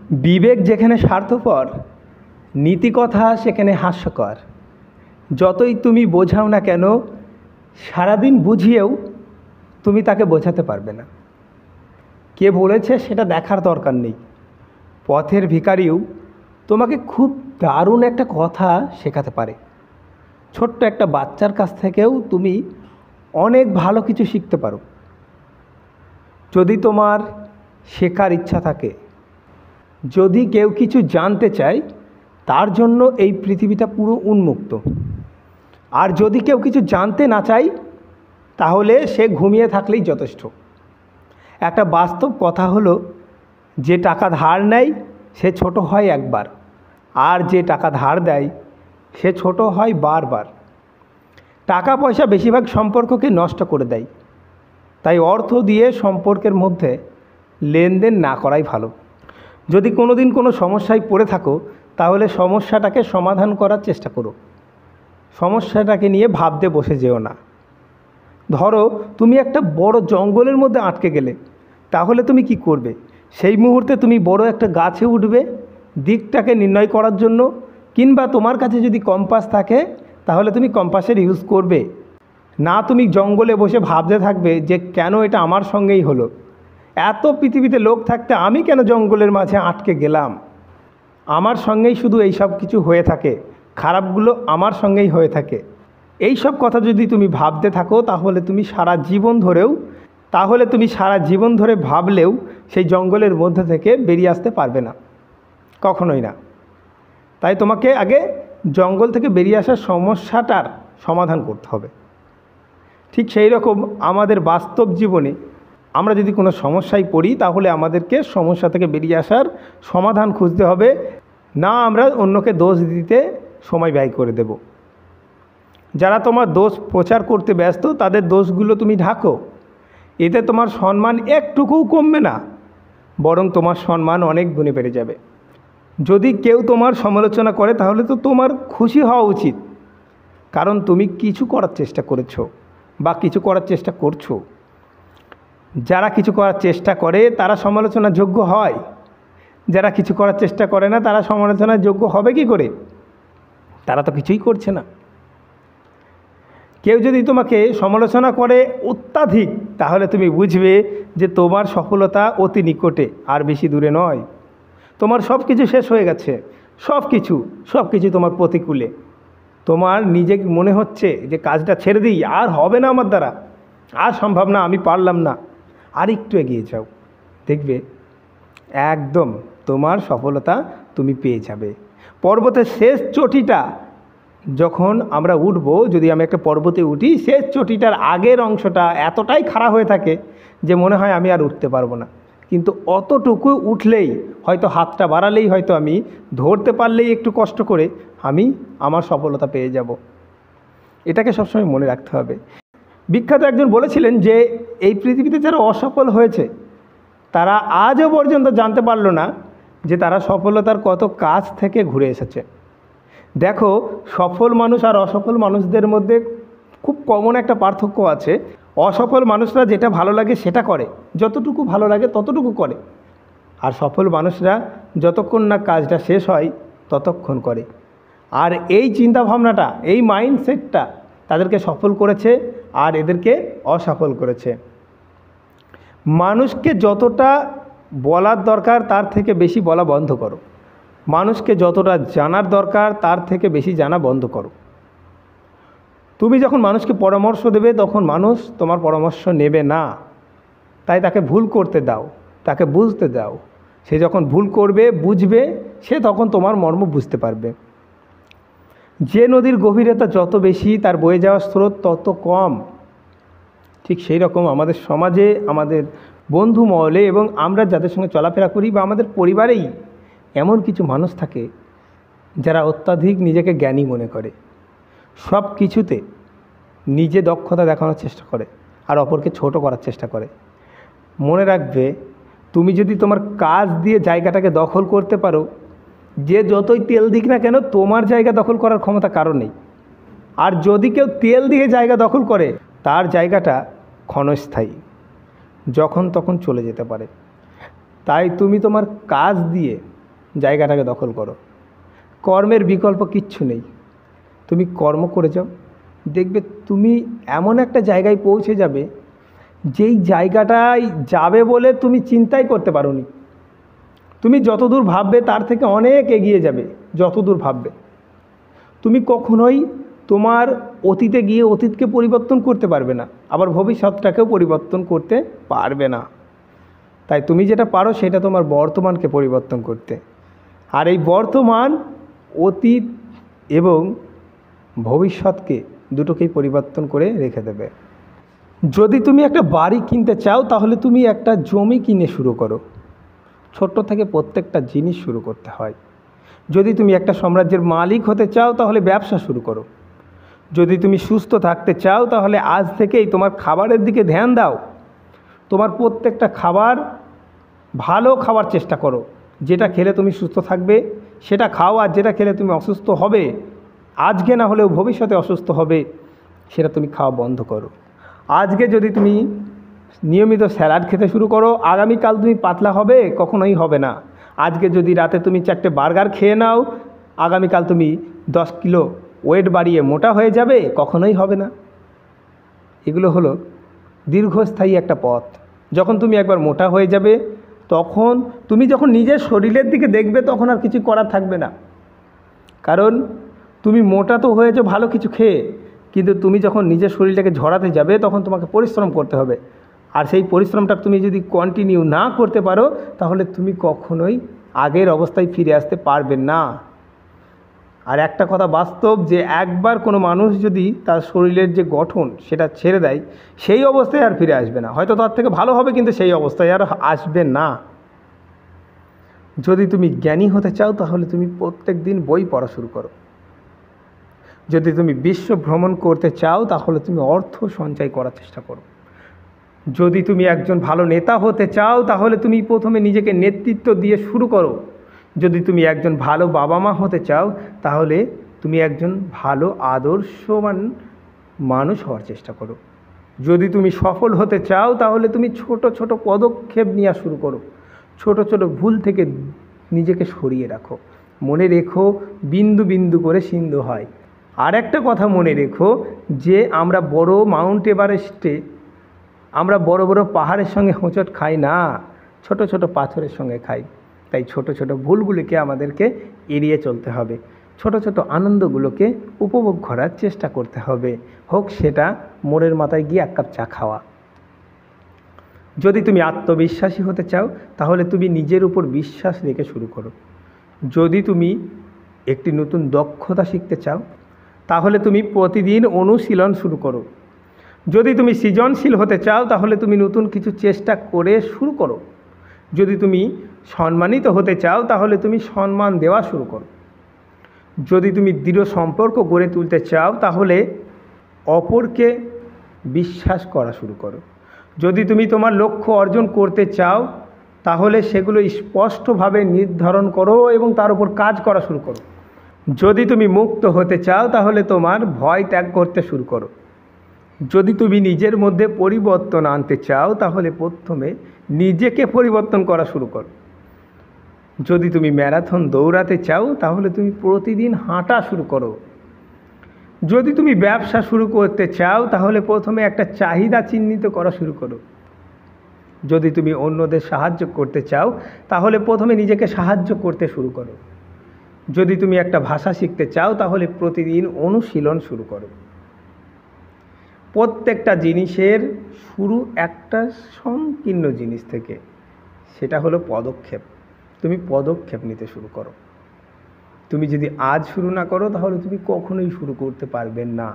বিবেক যেখানে স্বার্থপর, নীতিকথা সেখানে হাস্যকর। যতই তুমি বোঝাও না কেন, সারাদিন বুঝিয়েও তুমি তাকে বোঝাতে পারবে না। কে বলেছে সেটা দেখার দরকার নেই। পথের ভিখারিও তোমাকে খুব দারুণ একটা কথা শেখাতে পারে। ছোট্ট একটা বাচ্চার কাছ থেকেও তুমি অনেক ভালো কিছু শিখতে পারো। যদি তোমার শেখার ইচ্ছা থাকে, যদি কেউ কিছু জানতে চায়, তার জন্য এই পৃথিবীটা পুরো উন্মুক্ত। আর যদি কেউ কিছু জানতে না চায়, তাহলে সে ঘুমিয়ে থাকলেই যথেষ্ট। একটা বাস্তব কথা হলো, যে টাকা ধার নেয় সে ছোট হয় একবার, আর যে টাকা ধার দেয় সে ছোট হয় বারবার। টাকা পয়সা বেশিরভাগ সম্পর্ককে নষ্ট করে দেয়। তাই অর্থ দিয়ে সম্পর্কের মধ্যে লেনদেন না করাই ভালো। যদি কোনো দিন কোনো সমস্যায় পড়ে থাকো, তাহলে সমস্যাটাকে সমাধান করার চেষ্টা করো। সমস্যাটাকে নিয়ে ভাবতে বসে যেও না। ধরো তুমি একটা বড় জঙ্গলের মধ্যে আটকে গেলে, তাহলে তুমি কি করবে? সেই মুহূর্তে তুমি বড় একটা গাছে উঠবে দিকটাকে নির্ণয় করার জন্য, কিংবা তোমার কাছে যদি কম্পাস থাকে তাহলে তুমি কম্পাসের ইউজ করবে না। তুমি জঙ্গলে বসে ভাবতে থাকবে যে কেন এটা আমার সঙ্গেই হলো, এত পৃথিবীতে লোক থাকতে আমি কেন জঙ্গলের মাঝে আটকে গেলাম, আমার সঙ্গেই শুধু এই সব কিছু হয়ে থাকে, খারাপগুলো আমার সঙ্গেই হয়ে থাকে। এই সব কথা যদি তুমি ভাবতে থাকো, তাহলে তুমি সারা জীবন ধরে ভাবলেও সেই জঙ্গলের মধ্যে থেকে বেরিয়ে আসতে পারবে না, কখনোই না। তাই তোমাকে আগে জঙ্গল থেকে বেরিয়ে আসার সমস্যাটার সমাধান করতে হবে। ঠিক সেই রকম আমাদের বাস্তব জীবনে আমরা যদি কোনো সমস্যায় পড়ি, তাহলে আমাদেরকে সমস্যা থেকে বেরিয়ে আসার সমাধান খুঁজতে হবে, না আমরা অন্যকে দোষ দিতে সময় ব্যয় করে দেব। যারা তোমার দোষ প্রচার করতে ব্যস্ত, তাদের দোষগুলো তুমি ঢাকো। এতে তোমার সম্মান একটুকুও কমবে না, বরং তোমার সম্মান অনেক গুণে বেড়ে যাবে। যদি কেউ তোমার সমালোচনা করে, তাহলে তো তোমার খুশি হওয়া উচিত, কারণ তুমি কিছু করার চেষ্টা করেছো বা কিছু করার চেষ্টা করছো। যারা কিছু করার চেষ্টা করে তারা সমালোচনার যোগ্য হয়, যারা কিছু করার চেষ্টা করে না তারা সমালোচনার যোগ্য হবে কি করে? তারা তো কিছুই করছে না। কেউ যদি তোমাকে সমালোচনা করে অত্যাধিক, তাহলে তুমি বুঝবে যে তোমার সফলতা অতি নিকটে, আর বেশি দূরে নয়। তোমার সব কিছু শেষ হয়ে গেছে, সব কিছু তোমার প্রতিকূলে। তোমার নিজে মনে হচ্ছে যে কাজটা ছেড়ে দিই, আর হবে না আমার দ্বারা, আর সম্ভব না, আমি পারলাম না। আর একটু এগিয়ে যাও, দেখবে একদম তোমার সফলতা তুমি পেয়ে যাবে। পর্বতের শেষ চটিটা যখন আমরা উঠব, যদি আমি একটা পর্বতে উঠি, শেষ চটিটার আগের অংশটা এতটাই খাড়া হয়ে থাকে যে মনে হয় আমি আর উঠতে পারবো না। কিন্তু অতটুকু উঠলেই, হয়তো হাতটা বাড়ালেই, হয়তো আমি ধরতে পারলেই একটু কষ্ট করে, আমি আমার সফলতা পেয়ে যাব। এটাকে সবসময় মনে রাখতে হবে। বিখ্যাত একজন বলেছিলেন যে এই পৃথিবীতে যারা অসফল হয়েছে, তারা আজও পর্যন্ত জানতে পারলো না যে তারা সফলতার কত কাছ থেকে ঘুরে এসেছে। দেখো, সফল মানুষ আর অসফল মানুষদের মধ্যে খুব কমন একটা পার্থক্য আছে। অসফল মানুষরা যেটা ভালো লাগে সেটা করে, যতটুকু ভালো লাগে ততটুকু করে। আর সফল মানুষরা যতক্ষণ না কাজটা শেষ হয় ততক্ষণ করে। আর এই চিন্তাভাবনাটা, এই মাইন্ডসেটটা তাদেরকে সফল করেছে আর এদেরকে অসফল করেছে। মানুষকে যতটা বলার দরকার তার থেকে বেশি বলা বন্ধ করো। মানুষকে যতটা জানার দরকার তার থেকে বেশি জানা বন্ধ করো। তুমি যখন মানুষকে পরামর্শ দেবে, তখন মানুষ তোমার পরামর্শ নেবে না। তাই তাকে ভুল করতে দাও, তাকে বুঝতে দাও। সে যখন ভুল করবে, বুঝবে, সে তখন তোমার মর্ম বুঝতে পারবে। যে নদীর গভীরতা যত বেশি, তার বয়ে যাওয়ার স্রোত তত কম। ঠিক সেই রকম আমাদের সমাজে, আমাদের বন্ধু মহলে এবং আমরা যাদের সঙ্গে চলাফেরা করি বা আমাদের পরিবারেই এমন কিছু মানুষ থাকে যারা অত্যাধিক নিজেকে জ্ঞানী মনে করে, সব কিছুতে নিজে দক্ষতা দেখানোর চেষ্টা করে আর অপরকে ছোট করার চেষ্টা করে। মনে রাখবে, তুমি যদি তোমার কাজ দিয়ে জায়গাটাকে দখল করতে পারো, যে যতই তেল দিক না কেন, তোমার জায়গা দখল করার ক্ষমতা কারো নেই। আর যদি কেউ তেল দিয়ে জায়গা দখল করে, তার জায়গাটা ক্ষণস্থায়ী, যখন তখন চলে যেতে পারে। তাই তুমি তোমার কাজ দিয়ে জায়গাটাকে দখল করো। কর্মের বিকল্প কিচ্ছু নেই। তুমি কর্ম করে যাও, দেখবে তুমি এমন একটা জায়গায় পৌঁছে যাবে যেই জায়গাটায় যাবে বলে তুমি চিন্তাই করতে পারোনি। তুমি যতদূর ভাববে তার থেকে অনেক এগিয়ে যাবে। যতদূর ভাববে তুমি কখনোই তোমার অতীতে গিয়ে অতীতকে পরিবর্তন করতে পারবে না, আবার ভবিষ্যৎটাকেও পরিবর্তন করতে পারবে না। তাই তুমি যেটা পারো সেটা তোমার বর্তমানকে পরিবর্তন করতে। আর এই বর্তমান, অতীত এবং ভবিষ্যৎকে দুটোকেই পরিবর্তন করে রেখে দেবে। যদি তুমি একটা বাড়ি কিনতে চাও তাহলে তুমি একটা জমি কিনে শুরু করো। ছোট্ট থেকে প্রত্যেকটা জিনিস শুরু করতে হয়। যদি তুমি একটা সাম্রাজ্যের মালিক হতে চাও তাহলে ব্যবসা শুরু করো। যদি তুমি সুস্থ থাকতে চাও তাহলে আজ থেকেই তোমার খাবারের দিকে ধ্যান দাও। তোমার প্রত্যেকটা খাবার ভালো খাওয়ার চেষ্টা করো। যেটা খেলে তুমি সুস্থ থাকবে সেটা খাও, আর যেটা খেলে তুমি অসুস্থ হবে, আজকে না হলেও ভবিষ্যতে অসুস্থ হবে, সেটা তুমি খাওয়া বন্ধ করো। আজকে যদি তুমি নিয়মিত স্যালাড খেতে শুরু করো, আগামীকাল তুমি পাতলা হবে? কখনোই হবে না। আজকে যদি রাতে তুমি 4টে বার্গার খেয়ে নাও, আগামীকাল তুমি 10 কিলো ওয়েট বাড়িয়ে মোটা হয়ে যাবে? কখনোই হবে না। এগুলো হলো দীর্ঘস্থায়ী একটা পথ। যখন তুমি একবার মোটা হয়ে যাবে, তখন তুমি যখন নিজের শরীরের দিকে দেখবে তখন আর কিছু করার থাকবে না। কারণ তুমি মোটা তো হয়েছো ভালো কিছু খেয়ে, কিন্তু তুমি যখন নিজের শরীরটাকে ঝরাতে যাবে তখন তোমাকে পরিশ্রম করতে হবে। আর সেই পরিশ্রমটা তুমি যদি কন্টিনিউ না করতে পারো তাহলে তুমি কখনোই আগের অবস্থায় ফিরে আসতে পারবে না। আর একটা কথা বাস্তব, যে একবার কোনো মানুষ যদি তার শরীরের যে গঠন সেটা ছেড়ে দেয়, সেই অবস্থায় আর ফিরে আসবে না। হয়তো তার থেকে ভালো হবে, কিন্তু সেই অবস্থায় আর আসবে না। যদি তুমি জ্ঞানী হতে চাও তাহলে তুমি প্রত্যেক দিন বই পড়া শুরু করো। যদি তুমি বিশ্ব ভ্রমণ করতে চাও তাহলে তুমি অর্থ সঞ্চয় করার চেষ্টা করো। যদি তুমি একজন ভালো নেতা হতে চাও তাহলে তুমি প্রথমে নিজেকে নেতৃত্ব দিয়ে শুরু করো। যদি তুমি একজন ভালো বাবা মা হতে চাও তাহলে তুমি একজন ভালো আদর্শবান মানুষ হওয়ার চেষ্টা করো। যদি তুমি সফল হতে চাও তাহলে তুমি ছোট ছোট পদক্ষেপ নেওয়া শুরু করো। ছোট ছোট ভুল থেকে নিজেকে সরিয়ে রাখো। মনে রেখো, বিন্দু বিন্দু করে সিন্ধু হয়। আর একটা কথা মনে রেখো, যে আমরা বড় মাউন্ট এভারেস্টে আমরা বড় বড় পাহাড়ের সঙ্গে হোঁচট খাই না, ছোট ছোট পাথরের সঙ্গে খাই। তাই ছোট ছোট ভুলগুলিকে আমাদেরকে এড়িয়ে চলতে হবে। ছোট ছোট আনন্দগুলোকে উপভোগ করার চেষ্টা করতে হবে, হোক সেটা মোড়ের মাথায় গিয়ে 1 কাপ চা খাওয়া। যদি তুমি আত্মবিশ্বাসী হতে চাও তাহলে তুমি নিজের উপর বিশ্বাস রেখে শুরু করো। যদি তুমি একটি নতুন দক্ষতা শিখতে চাও তাহলে তুমি প্রতিদিন অনুশীলন শুরু করো। যদি তুমি সৃজনশীল হতে চাও তাহলে তুমি নতুন কিছু চেষ্টা করে শুরু করো। যদি তুমি সম্মানিত হতে চাও তাহলে তুমি সম্মান দেওয়া শুরু করো। যদি তুমি দৃঢ় সম্পর্ক গড়ে তুলতে চাও তাহলে অপরকে বিশ্বাস করা শুরু করো। যদি তুমি তোমার লক্ষ্য অর্জন করতে চাও তাহলে সেগুলো স্পষ্টভাবে নির্ধারণ করো এবং তার উপর কাজ করা শুরু করো। যদি তুমি মুক্ত হতে চাও তাহলে তোমার ভয় ত্যাগ করতে শুরু করো। যদি তুমি নিজের মধ্যে পরিবর্তন আনতে চাও তাহলে প্রথমে নিজেকে পরিবর্তন করা শুরু করো। যদি তুমি ম্যারাথন দৌড়াতে চাও তাহলে তুমি প্রতিদিন হাঁটা শুরু করো। যদি তুমি ব্যবসা শুরু করতে চাও তাহলে প্রথমে একটা চাহিদা চিহ্নিত করা শুরু করো। যদি তুমি অন্যদের সাহায্য করতে চাও তাহলে প্রথমে নিজেকে সাহায্য করতে শুরু করো। যদি তুমি একটা ভাষা শিখতে চাও তাহলে প্রতিদিন অনুশীলন শুরু করো। প্রত্যেকটা জিনিসের শুরু একটা সংকীর্ণ জিনিস থেকে, সেটা হলো পদক্ষেপ। তুমি পদক্ষেপ নিতে শুরু করো। তুমি যদি আজ শুরু না করো তাহলে তুমি কখনোই শুরু করতে পারবে না।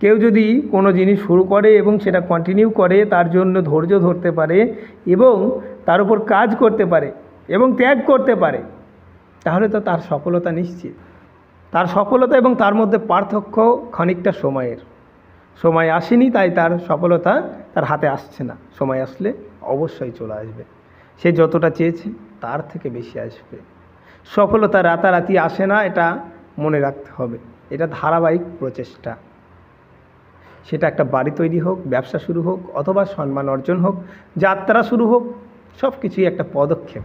কেউ যদি কোনো জিনিস শুরু করে এবং সেটা কন্টিনিউ করে, তার জন্য ধৈর্য ধরতে পারে এবং তার উপর কাজ করতে পারে এবং ত্যাগ করতে পারে, তাহলে তো তার সফলতা নিশ্চিত। তার সফলতা এবং তার মধ্যে পার্থক্য খানিকটা সময়ের। সময় আসেনি তাই তার সফলতা তার হাতে আসছে না। সময় আসলে অবশ্যই চলে আসবে। সে যতটা চেয়েছে তার থেকে বেশি আসবে। সফলতা রাতারাতি আসে না, এটা মনে রাখতে হবে। এটা ধারাবাহিক প্রচেষ্টা। সেটা একটা বাড়ি তৈরি হোক, ব্যবসা শুরু হোক, অথবা সম্মান অর্জন হোক, যাত্রা শুরু হোক, সব কিছুই একটা পদক্ষেপ।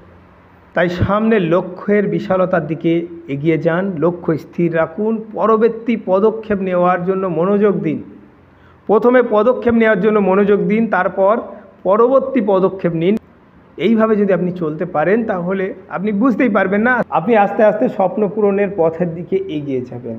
তাই সামনের লক্ষ্যের বিশালতার দিকে এগিয়ে যান, লক্ষ্য স্থির রাখুন, পরবর্তী পদক্ষেপ নেওয়ার জন্য মনোযোগ দিন। প্রথমে পদক্ষেপ নেওয়ার জন্য মনোযোগ দিন, তারপর পরবর্তী পদক্ষেপ নিন। এইভাবে যদি আপনি চলতে পারেন তাহলে আপনি বুঝতেই পারবেন না, আপনি আস্তে আস্তে স্বপ্ন পূরণের পথের দিকে এগিয়ে যাবেন।